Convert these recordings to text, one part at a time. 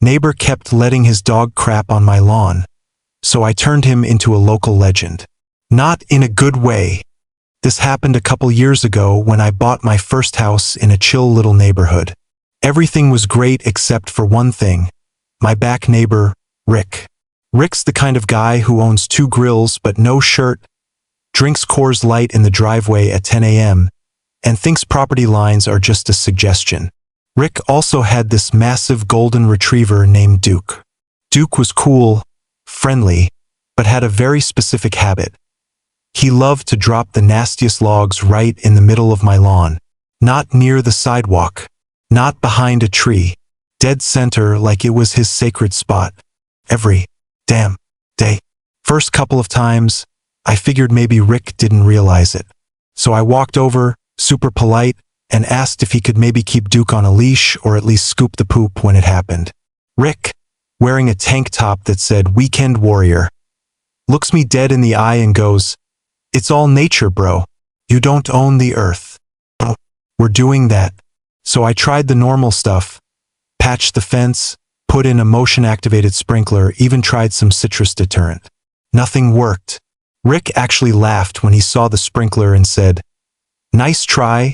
Neighbor kept letting his dog crap on my lawn, so I turned him into a local legend. Not in a good way. This happened a couple years ago when I bought my first house in a chill little neighborhood. Everything was great except for one thing. My back neighbor, Rick. Rick's the kind of guy who owns 2 grills but no shirt, drinks Coors Light in the driveway at 10 a.m., and thinks property lines are just a suggestion. Rick also had this massive golden retriever named Duke. Duke was cool, friendly, but had a very specific habit. He loved to drop the nastiest logs right in the middle of my lawn. Not near the sidewalk. Not behind a tree. Dead center like it was his sacred spot. Every damn day. First couple of times, I figured maybe Rick didn't realize it. So I walked over, super polite, and asked if he could maybe keep Duke on a leash or at least scoop the poop when it happened. Rick, wearing a tank top that said Weekend Warrior, looks me dead in the eye and goes, "It's all nature, bro. You don't own the earth." Oh, we're doing that. So I tried the normal stuff. Patched the fence, put in a motion-activated sprinkler, even tried some citrus deterrent. Nothing worked. Rick actually laughed when he saw the sprinkler and said, "Nice try,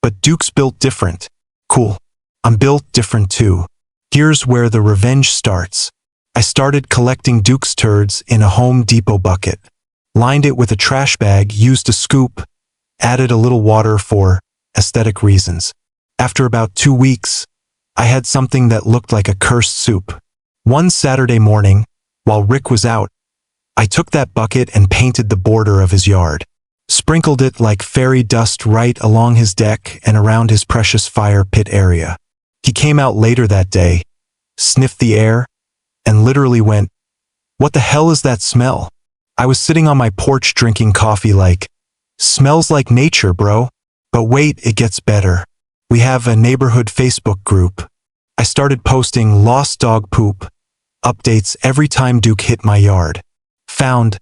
but Duke's built different." Cool. I'm built different too. Here's where the revenge starts. I started collecting Duke's turds in a Home Depot bucket. Lined it with a trash bag, used a scoop, added a little water for aesthetic reasons. After about 2 weeks, I had something that looked like a cursed soup. One Saturday morning, while Rick was out, I took that bucket and painted the border of his yard. Sprinkled it like fairy dust right along his deck and around his precious fire pit area. He came out later that day, sniffed the air, and literally went, "What the hell is that smell?" I was sitting on my porch drinking coffee like, "Smells like nature, bro." But wait, it gets better. We have a neighborhood Facebook group. I started posting lost dog poop updates every time Duke hit my yard. Found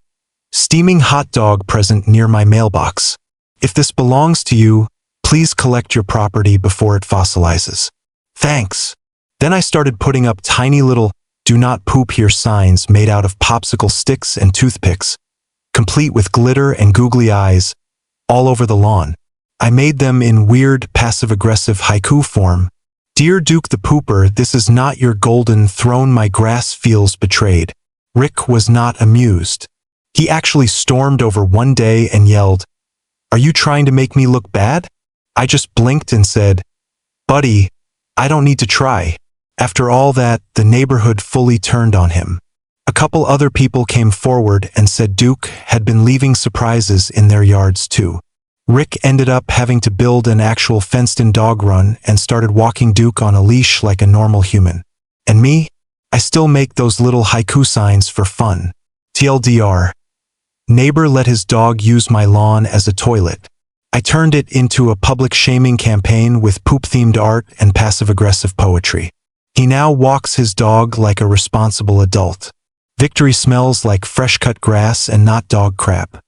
steaming hot dog present near my mailbox. If this belongs to you, please collect your property before it fossilizes. Thanks. Then I started putting up tiny little "Do not poop here" signs made out of popsicle sticks and toothpicks, complete with glitter and googly eyes, all over the lawn. I made them in weird, passive-aggressive haiku form. "Dear Duke the Pooper, this is not your golden throne, my grass feels betrayed." Rick was not amused. He actually stormed over one day and yelled, "Are you trying to make me look bad?" I just blinked and said, "Buddy, I don't need to try." After all that, the neighborhood fully turned on him. A couple other people came forward and said Duke had been leaving surprises in their yards too. Rick ended up having to build an actual fenced-in dog run and started walking Duke on a leash like a normal human. And me? I still make those little haiku signs for fun. TLDR. Neighbor let his dog use my lawn as a toilet. I turned it into a public shaming campaign with poop-themed art and passive-aggressive poetry. He now walks his dog like a responsible adult. Victory smells like fresh-cut grass and not dog crap.